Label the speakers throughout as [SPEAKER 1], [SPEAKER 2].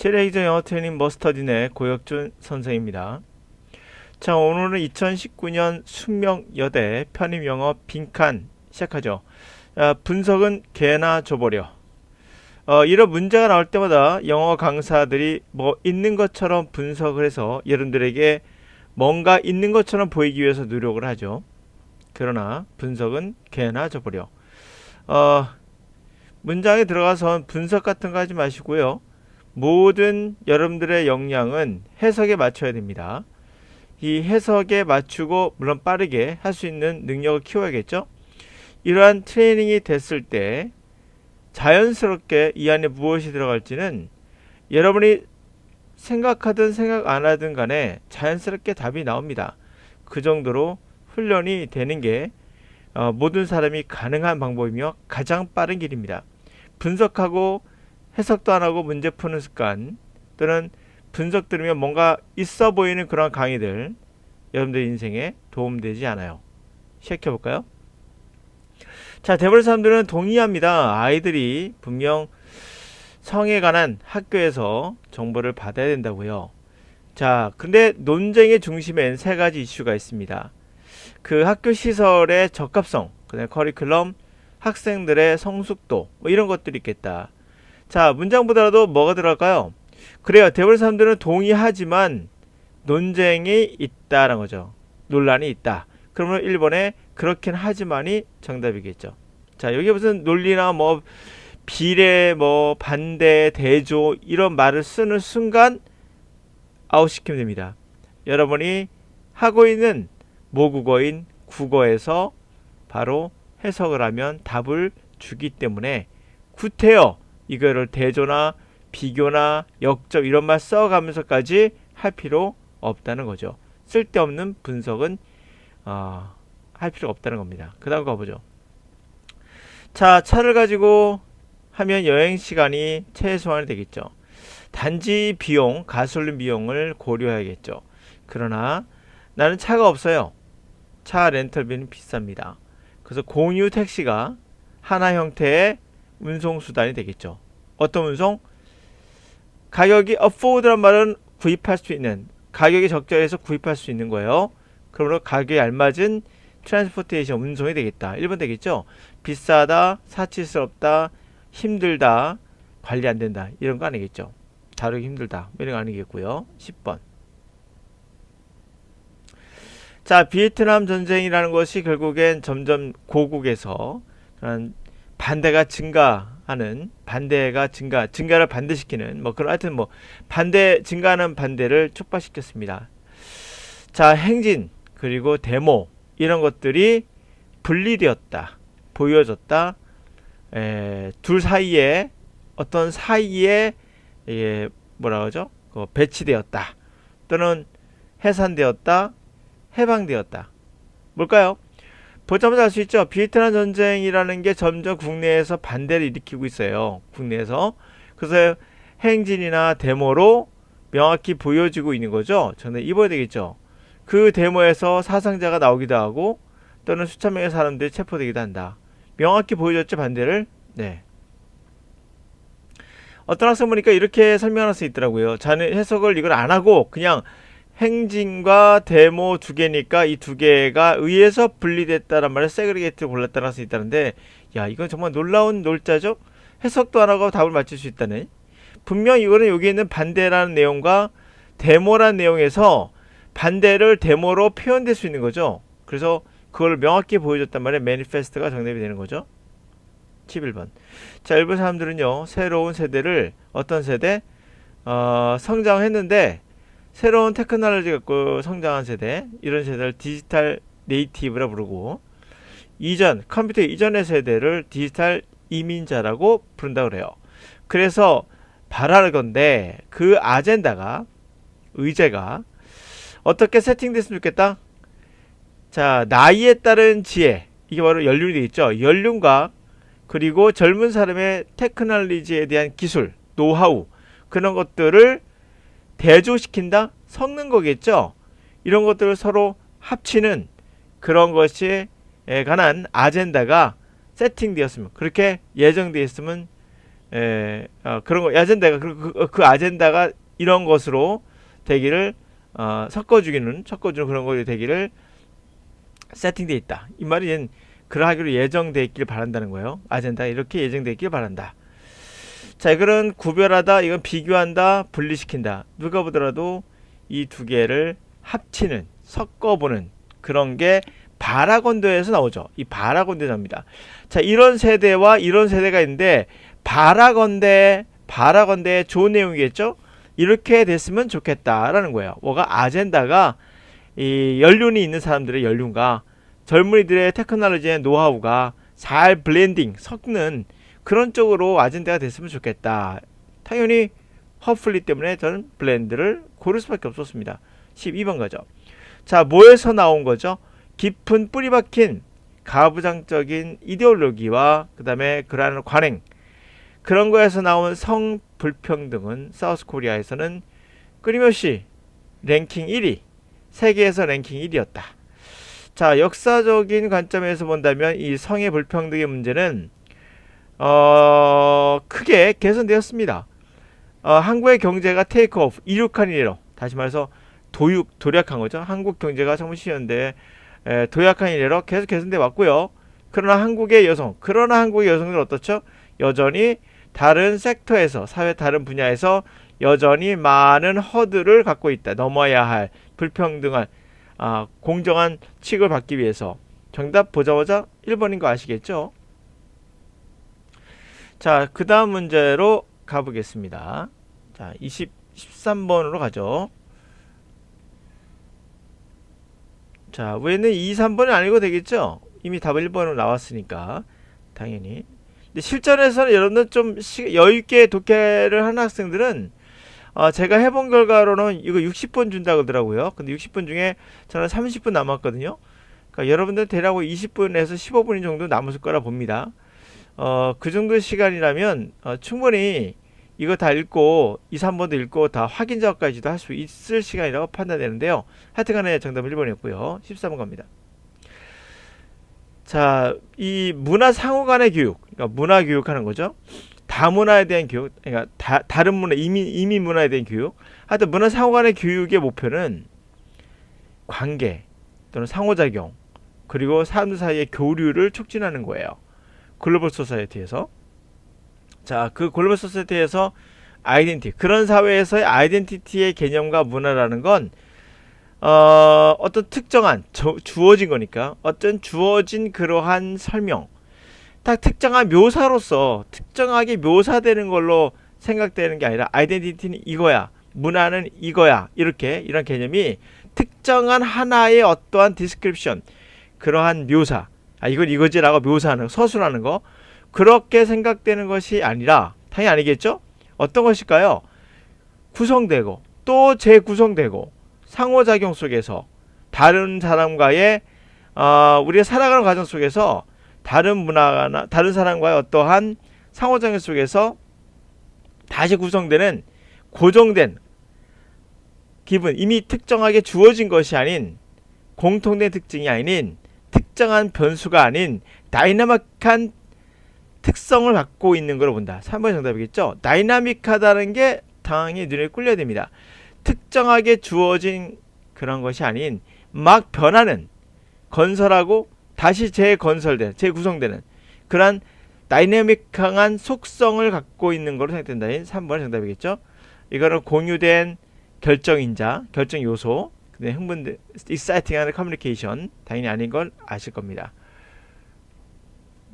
[SPEAKER 1] 7회기전 영어 트레이닝 머스터딘의 고혁준 선생입니다. 자, 오늘은 2019년 숙명여대 편입영어 빈칸 시작하죠. 분석은 개나 줘버려. 이런 문제가 나올 때마다 영어 강사들이 뭐 있는 것처럼 분석을 해서 여러분들에게 뭔가 있는 것처럼 보이기 위해서 노력을 하죠. 그러나 분석은 개나 줘버려. 문장에 들어가서 분석 같은 거 하지 마시고요. 모든 여러분들의 역량은 해석에 맞춰야 됩니다. 이 해석에 맞추고 물론 빠르게 할 수 있는 능력을 키워야겠죠. 이러한 트레이닝이 됐을 때 자연스럽게 이 안에 무엇이 들어갈지는 여러분이 생각하든 생각 안 하든 간에 자연스럽게 답이 나옵니다. 그 정도로 훈련이 되는 게 모든 사람이 가능한 방법이며 가장 빠른 길입니다. 분석하고 해석도 안 하고 문제 푸는 습관, 또는 분석 들으면 뭔가 있어 보이는 그런 강의들, 여러분들 인생에 도움되지 않아요. 시작해볼까요? 자, 대부분 사람들은 동의합니다. 아이들이 분명 성에 관한 학교에서 정보를 받아야 된다고요. 자, 근데 논쟁의 중심엔 세 가지 이슈가 있습니다. 그 학교 시설의 적합성, 그다음에 커리큘럼, 학생들의 성숙도, 뭐 이런 것들이 있겠다. 자, 문장보다도 뭐가 들어갈까요? 그래요. 대부분 사람들은 동의하지만 논쟁이 있다라는 거죠. 논란이 있다. 그러면 1번에 그렇긴 하지만이 정답이겠죠. 자, 여기 무슨 논리나 뭐 비례, 뭐 반대, 대조 이런 말을 쓰는 순간 아웃시키면 됩니다. 여러분이 하고 있는 모국어인 국어에서 바로 해석을 하면 답을 주기 때문에 구태여 이거를 대조나 비교나 역적 이런 말 써가면서까지 할 필요 없다는 거죠. 쓸데없는 분석은 할 필요 없다는 겁니다. 그 다음 가보죠. 자, 차를 가지고 하면 여행 시간이 최소한이 되겠죠. 단지 비용, 가솔린 비용을 고려해야겠죠. 그러나 나는 차가 없어요. 차 렌털비는 비쌉니다. 그래서 공유 택시가 하나 형태의 운송수단이 되겠죠. 어떤 운송? 가격이 afford란 말은 구입할 수 있는, 가격이 적절해서 구입할 수 있는 거예요. 그러므로 가격에 알맞은 트랜스포테이션, 운송이 되겠다. 1번 되겠죠. 비싸다, 사치스럽다, 힘들다, 관리 안 된다, 이런 거 아니겠죠. 다루기 힘들다, 이런 거 아니겠고요. 10번. 자, 비에트남 전쟁이라는 것이 결국엔 점점 고국에서 그런 반대가 증가하는, 증가를 반대시키는 뭐 그런, 하여튼 뭐 증가하는 반대를 촉발시켰습니다. 자, 행진 그리고 데모 이런 것들이 분리되었다, 보여졌다. 둘 사이에 어떤 사이에 뭐라 그러죠? 배치되었다, 또는 해산되었다, 해방되었다. 뭘까요? 보자마자 알 수 있죠. 비에트남 전쟁이라는 게 점점 국내에서 반대를 일으키고 있어요. 국내에서. 그래서 행진이나 데모로 명확히 보여지고 있는 거죠. 저는 입어야 되겠죠. 그 데모에서 사상자가 나오기도 하고, 또는 수천 명의 사람들이 체포되기도 한다. 명확히 보여줬죠, 반대를. 네. 어떤 학생 보니까 이렇게 설명할 수 있더라고요. 자는 해석을 이걸 안 하고 그냥 행진과 데모 두 개니까 이 두 개가 의해서 분리됐다란 말을 세그리게이트를 골랐다는 학생이 있다는데, 야, 이건 정말 놀라운 놀자죠. 해석도 안 하고 답을 맞출 수 있다네. 분명 이거는 여기 있는 반대라는 내용과 데모라는 내용에서 반대를 데모로 표현될 수 있는 거죠. 그래서 그걸 명확히 보여줬단 말이에요. 매니페스트가 정답이 되는 거죠. 11번. 자, 일본 사람들은요, 새로운 세대를, 어떤 세대? 성장했는데 새로운 테크놀로지 갖고 성장한 세대, 이런 세대를 디지털 네이티브라 부르고, 컴퓨터 이전의 세대를 디지털 이민자라고 부른다고 그래요. 그래서 바라건대 그 아젠다가, 의제가 어떻게 세팅됐으면 좋겠다? 자, 나이에 따른 지혜, 이게 바로 연륜이 되겠죠. 연륜과 그리고 젊은 사람의 테크놀로지에 대한 기술, 노하우, 그런 것들을 대조시킨다? 섞는 거겠죠. 이런 것들을 서로 합치는 그런 것에 관한 아젠다가 세팅되었으면, 그렇게 예정되어 있으면 그런 거 아젠다가 그 아젠다가 이런 것으로 되기를 섞어주는 그런 것이 되기를 세팅되어 있다. 이 말은 그러하기로 예정되어 있길 바란다는 거예요. 아젠다 이렇게 예정되어 있길 바란다. 자, 이거는 구별하다, 이건 비교한다, 분리시킨다. 누가 보더라도 이 두 개를 합치는, 섞어보는 그런 게 바라건대에서 나오죠. 이 바라건대입니다. 자, 이런 세대와 이런 세대가 있는데 바라건대의 좋은 내용이겠죠. 이렇게 됐으면 좋겠다라는 거예요. 뭐가 아젠다가 이 연륜이 있는 사람들의 연륜과 젊은이들의 테크놀로지의 노하우가 잘 블렌딩 섞는 그런 쪽으로 아젠다가 됐으면 좋겠다. 당연히 허플리 때문에 저는 블렌드를 고를 수밖에 없었습니다. 12번 가죠. 자, 뭐에서 나온 거죠? 깊은 뿌리 박힌 가부장적인 이데올로기와 그 다음에 그러한 관행, 그런 거에서 나온 성 불평등은 사우스 코리아에서는 끊임없이 랭킹 1위, 세계에서 랭킹 1위였다. 자, 역사적인 관점에서 본다면 이 성의 불평등의 문제는 크게 개선되었습니다. 한국의 경제가 테이크오프, 이륙한 이래로, 다시 말해서 도약한 거죠. 한국 경제가 1970년대에 도약한 이래로 계속 개선돼 왔고요. 그러나 한국의 여성들 어떻죠? 여전히 다른 섹터에서, 사회 다른 분야에서 여전히 많은 허들을 갖고 있다. 넘어야 할 불평등한 공정한 취급을 받기 위해서. 정답 보자마자 1번인 거 아시겠죠? 자, 그 다음 문제로 가보겠습니다. 자, 13번으로 가죠. 자, 왜는 2, 3번이 아니고 되겠죠? 이미 답은 1번으로 나왔으니까 당연히. 근데 실전에서는 여러분들 좀 여유있게 독해를 하는 학생들은 제가 해본 결과로는 이거 60분 준다고 하더라고요. 근데 60분 중에 저는 30분 남았거든요. 그러니까 여러분들 대략 20분에서 15분 정도 남았을 거라 봅니다. 그 정도 시간이라면 충분히 이거 다 읽고 2, 3번도 읽고 다 확인 작업까지도 할 수 있을 시간이라고 판단되는데요. 하여튼간에 정답은 1번이었고요. 13번 갑니다. 자, 이 문화 상호 간의 교육, 그러니까 문화 교육하는 거죠. 다문화에 대한 교육, 그러니까 다른 문화, 이민 문화에 대한 교육. 하여튼 문화 상호 간의 교육의 목표는 관계 또는 상호작용, 그리고 사람들 사이의 교류를 촉진하는 거예요. 글로벌 소사이어티에서. 자, 그 글로벌 소사이어티에서 아이덴티티, 그런 사회에서의 아이덴티티의 개념과 문화라는 건 어떤 특정한 주어진 거니까 어떤 주어진 그러한 설명, 딱 특정한 묘사로서 특정하게 묘사되는 걸로 생각되는 게 아니라 아이덴티티는 이거야, 문화는 이거야, 이런 개념이 특정한 하나의 어떠한 디스크립션, 그러한 묘사, 이건 이거지라고 묘사하는, 서술하는 거, 그렇게 생각되는 것이 아니라, 당연히 아니겠죠? 어떤 것일까요? 구성되고 또 재구성되고 상호작용 속에서 다른 사람과의 우리가 살아가는 과정 속에서 다른 문화나 다른 사람과의 어떠한 상호작용 속에서 다시 구성되는 고정된 기분, 이미 특정하게 주어진 것이 아닌 공통된 특징이 아닌 특정한 변수가 아닌 다이나믹한 특성을 갖고 있는 걸 본다. 3번 정답이겠죠? 다이나믹하다는 게 당연히 눈에 끌려야 됩니다. 특정하게 주어진 그런 것이 아닌 막 변하는, 건설하고 다시 재건설되는, 재구성되는 그런 다이내믹한 속성을 갖고 있는 걸로 생각된다. 3번 정답이겠죠? 이거는 공유된 결정인자, 결정 요소, 흥분된 exciting한 커뮤니케이션, 당연히 아닌 걸 아실 겁니다.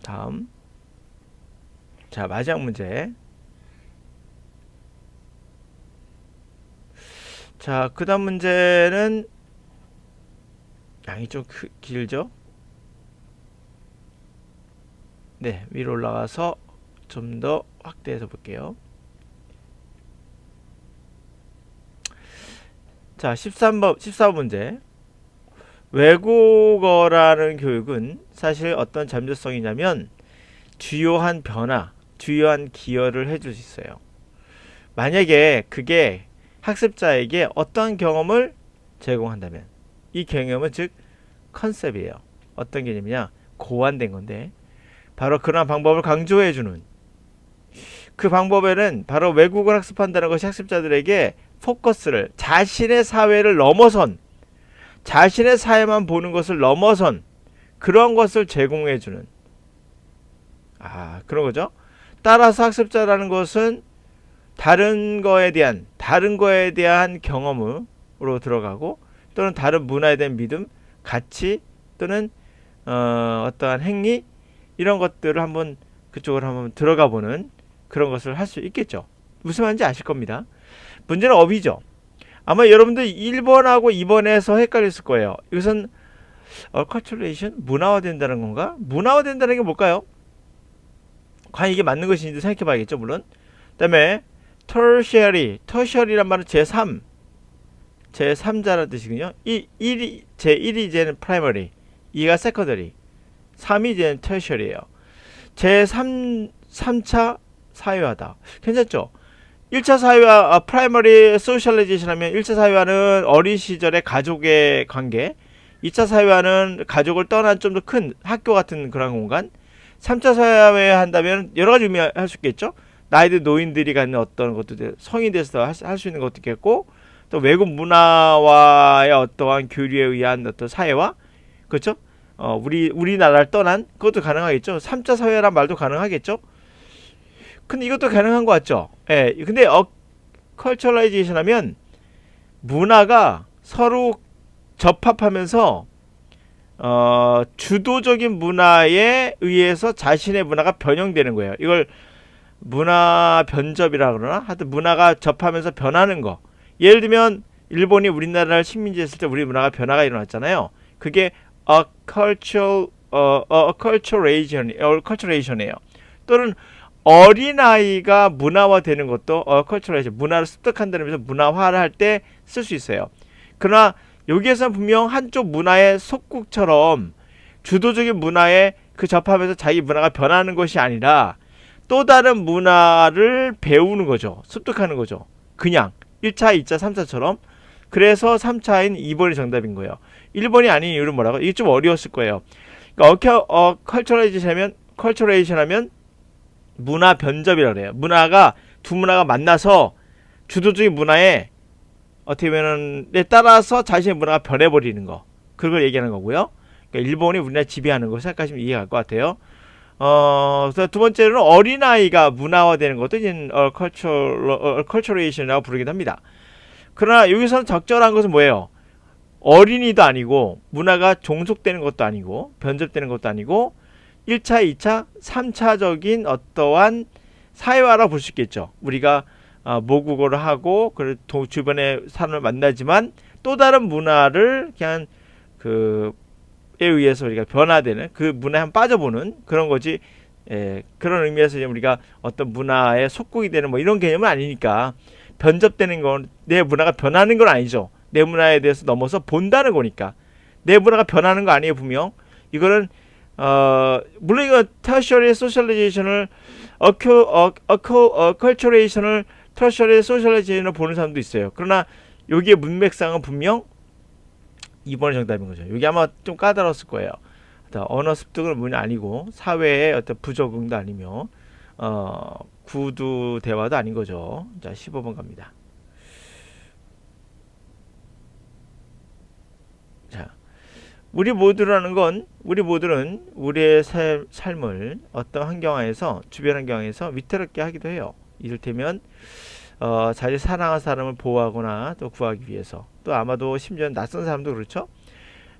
[SPEAKER 1] 다음. 자, 마지막 문제. 자, 그 다음 문제는 양이 좀 길죠? 네, 위로 올라가서 좀 더 확대해서 볼게요. 자, 14번 문제. 외국어라는 교육은 사실 어떤 잠재성이냐면 주요한 변화, 주요한 기여를 해줄 수 있어요. 만약에 그게 학습자에게 어떤 경험을 제공한다면, 이 경험은 즉 컨셉이에요. 어떤 개념이냐? 고안된 건데 바로 그러한 방법을 강조해주는, 그 방법에는 바로 외국어를 학습한다는 것이 학습자들에게 포커스를 자신의 사회를 넘어선, 자신의 사회만 보는 것을 넘어선 그런 것을 제공해주는 그런 거죠. 따라서 학습자라는 것은 다른 거에 대한 경험으로 들어가고, 또는 다른 문화에 대한 믿음, 가치, 또는 어떠한 행위, 이런 것들을 한번 그쪽으로 한번 들어가 보는 그런 것을 할 수 있겠죠. 무슨 말인지 아실 겁니다. 문제는 업이죠. 아마 여러분들 1번하고 2번에서 헷갈렸을 거예요. 이것은 culturation, 문화화된다는 건가? 문화화된다는 게 뭘까요? 과연 이게 맞는 것인지 생각해 봐야겠죠, 물론. 그 다음에 tertiary란 말은 제3자라는 뜻이군요. 제1이 이제는 primary, 2가 secondary, 3이 이제는 tertiary예요. 제3차 사회화다. 괜찮죠? 1차 사회화, primary socialization 하면 1차 사회화는 어린 시절의 가족의 관계, 2차 사회화는 가족을 떠난 좀 더 큰 학교 같은 그런 공간, 3차 사회화 한다면 여러 가지 의미할 수 있겠죠? 나이든 노인들이 갖는 어떤 것도 성인이 돼서 할 수 있는 것도 있겠고, 또 외국 문화와의 어떠한 교류에 의한 어떤 사회화, 그렇죠? 우리나라를 떠난 그것도 가능하겠죠. 3차 사회란 말도 가능하겠죠. 근데 이것도 가능한 것 같죠. 예. 근데 컬처라이제이션 하면 문화가 서로 접합하면서 주도적인 문화에 의해서 자신의 문화가 변형되는 거예요. 이걸 문화 변접이라 그러나? 하여튼 문화가 접하면서 변하는 거. 예를 들면 일본이 우리나라를 식민지 했을 때 우리 문화가 변화가 일어났잖아요. 그게 acculturation이에요. 또는 어린아이가 문화화되는 것도 acculturation, 문화를 습득한다는 의미에서 문화화를 할 때 쓸 수 있어요. 그러나 여기에서 분명 한쪽 문화의 속국처럼 주도적인 문화에 그 접하면서 자기 문화가 변하는 것이 아니라 또 다른 문화를 배우는 거죠. 습득하는 거죠. 그냥 1차, 2차, 3차처럼. 그래서 3차인 2번이 정답인 거예요. 1번이 아닌 이유는 뭐라고? 이게 좀 어려웠을 거예요. 그러니까 컬처레이션 하면 문화 변접이라고 그래요. 두 문화가 만나서 주도적인 문화에 어떻게 보면에 따라서 자신의 문화가 변해버리는 거. 그걸 얘기하는 거고요. 그러니까 일본이 우리나라 지배하는 거 생각하시면 이해가 갈 것 같아요. 그래서 두 번째로는 어린아이가 문화화되는 것도 이제 컬처레이션이라고 부르기도 합니다. 그러나 여기서는 적절한 것은 뭐예요? 어린이도 아니고 문화가 종속되는 것도 아니고 변접되는 것도 아니고 1차, 2차, 3차적인 어떠한 사회화라고 볼 수 있겠죠. 우리가 모국어를 하고 주변의 사람을 만나지만 또 다른 문화를 그냥 에 의해서 우리가 변화되는 그 문화에 한번 빠져보는 그런 거지. 그런 의미에서 이제 우리가 어떤 문화의 속국이 되는 뭐 이런 개념은 아니니까, 변접되는 건 내 문화가 변하는 건 아니죠. 내 문화에 대해서 넘어서 본다는 거니까. 내 문화가 변하는 거 아니에요, 분명. 이거는 물론 이거 tertiary socialization을 acculturation을 tertiary socialization을 보는 사람도 있어요. 그러나 여기에 문맥상은 분명 2번이 정답인 거죠. 여기 아마 좀 까다로웠을 거예요. 언어 습득은 문이 아니고 사회의 어떤 부적응도 아니며 구두 대화도 아닌 거죠. 자, 15번 갑니다. 자, 우리 모두는 우리의 삶을 어떤 환경 하에서, 주변 환경 하에서 위태롭게 하기도 해요. 이를테면 자기 사랑하는 사람을 보호하거나 또 구하기 위해서, 또 아마도 심지어 낯선 사람도 그렇죠.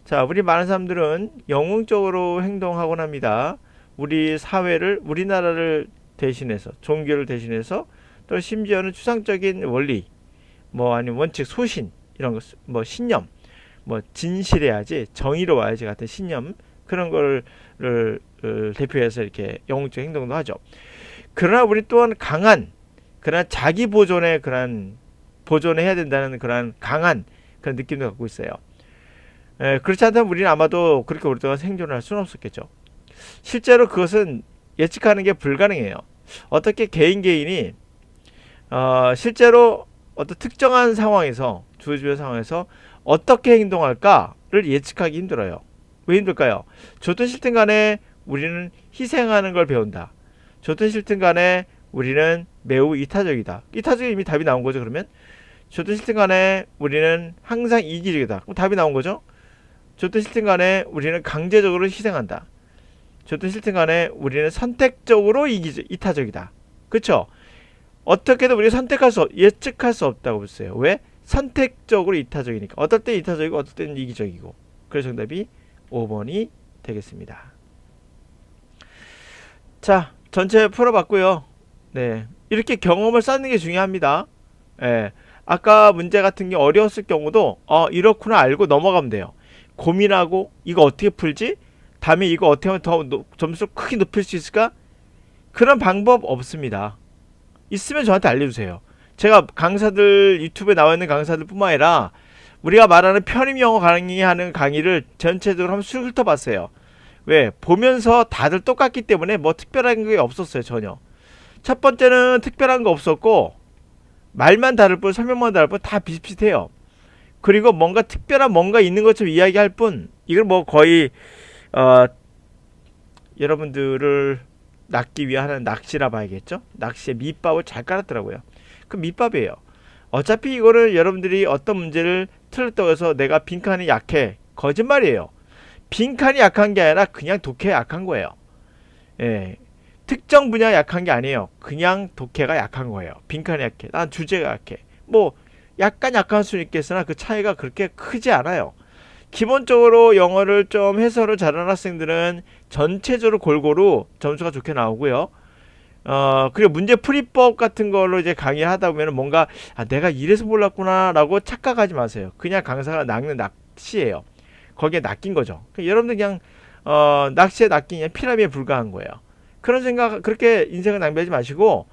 [SPEAKER 1] 자, 우리 많은 사람들은 영웅적으로 행동하곤 합니다. 우리 사회를, 우리나라를 대신해서, 종교를 대신해서, 또 심지어는 추상적인 원리, 뭐 아니면 원칙, 소신, 이런 것, 뭐 신념, 뭐 진실해야지, 정의로워야지 같은 신념, 그런 거를 대표해서 이렇게 영웅적 행동도 하죠. 그러나 우리 또한 그러나 자기 보존해야 된다는 그런 강한 그런 느낌도 갖고 있어요. 그렇지 않다면 우리는 아마도 그렇게 오랫동안 생존을 할 수는 없었겠죠. 실제로 그것은 예측하는 게 불가능해요. 어떻게 개인이 실제로 어떤 특정한 상황에서, 주변 상황에서 어떻게 행동할까를 예측하기 힘들어요. 왜 힘들까요? 좋든 싫든 간에 우리는 희생하는 걸 배운다. 좋든 싫든 간에 우리는 매우 이타적이다. 이타적이 이미 답이 나온 거죠. 그러면 좋든 싫든 간에 우리는 항상 이기적이다. 그럼 답이 나온 거죠. 좋든 싫든 간에 우리는 강제적으로 희생한다. 좋든 싫든 간에 우리는 선택적으로 이타적이다. 그쵸? 어떻게든 우리가 예측할 수 없다고 보세요. 왜? 선택적으로 이타적이니까. 어떨 때 이타적이고 어떨 때는 이기적이고. 그래서 정답이 5번이 되겠습니다. 자, 전체 풀어봤고요. 네, 이렇게 경험을 쌓는 게 중요합니다. 예, 아까 문제 같은 게 어려웠을 경우도 이렇구나 알고 넘어가면 돼요. 고민하고 이거 어떻게 풀지? 다음에 이거 어떻게 하면 더 점수를 크게 높일 수 있을까? 그런 방법 없습니다. 있으면 저한테 알려주세요. 제가 강사들 유튜브에 나와 있는 강사들 뿐만 아니라 우리가 말하는 편입 영어 강의하는 강의를 전체적으로 한번 쑥 훑어봤어요. 왜? 보면서 다들 똑같기 때문에 뭐 특별한 게 없었어요. 전혀. 첫 번째는 특별한 거 없었고 말만 다를 뿐 설명만 다를 뿐 다 비슷비슷해요. 그리고 뭔가 특별한 뭔가 있는 것처럼 이야기할 뿐 이걸 뭐 거의 여러분들을 낚기 위한 낚시라 봐야겠죠. 낚시의 밑밥을 잘 깔았더라고요. 그 밑밥이에요. 어차피 이거를 여러분들이 어떤 문제를 틀렸다고 해서 내가 빈칸이 약해, 거짓말이에요. 빈칸이 약한 게 아니라 그냥 독해에 약한 거예요. 예, 특정 분야 약한 게 아니에요. 그냥 독해가 약한 거예요. 빈칸이 약해, 난 주제가 약해. 뭐 약간 약할 수는 있겠으나 그 차이가 그렇게 크지 않아요. 기본적으로 영어를 좀 해설을 잘하는 학생들은 전체적으로 골고루 점수가 좋게 나오고요. 그리고 문제 풀이법 같은 걸로 이제 강의를 하다 보면 뭔가 내가 이래서 몰랐구나 라고 착각하지 마세요. 그냥 강사가 낚는 낚시예요. 거기에 낚인 거죠. 그러니까 여러분들 그냥 낚시에 낚인 그냥 피라미에 불과한 거예요. 그런 생각, 그렇게 인생을 낭비하지 마시고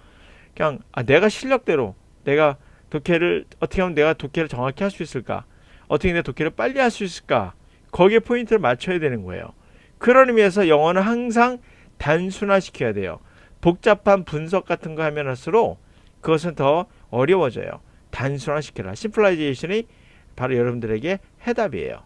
[SPEAKER 1] 그냥 내가 실력대로 내가 독해를 어떻게 하면 내가 독해를 정확히 할 수 있을까, 어떻게 내가 독해를 빨리 할 수 있을까, 거기에 포인트를 맞춰야 되는 거예요. 그런 의미에서 영어는 항상 단순화시켜야 돼요. 복잡한 분석 같은 거 하면 할수록 그것은 더 어려워져요. 단순화시켜라. 심플라이제이션이 바로 여러분들에게 해답이에요.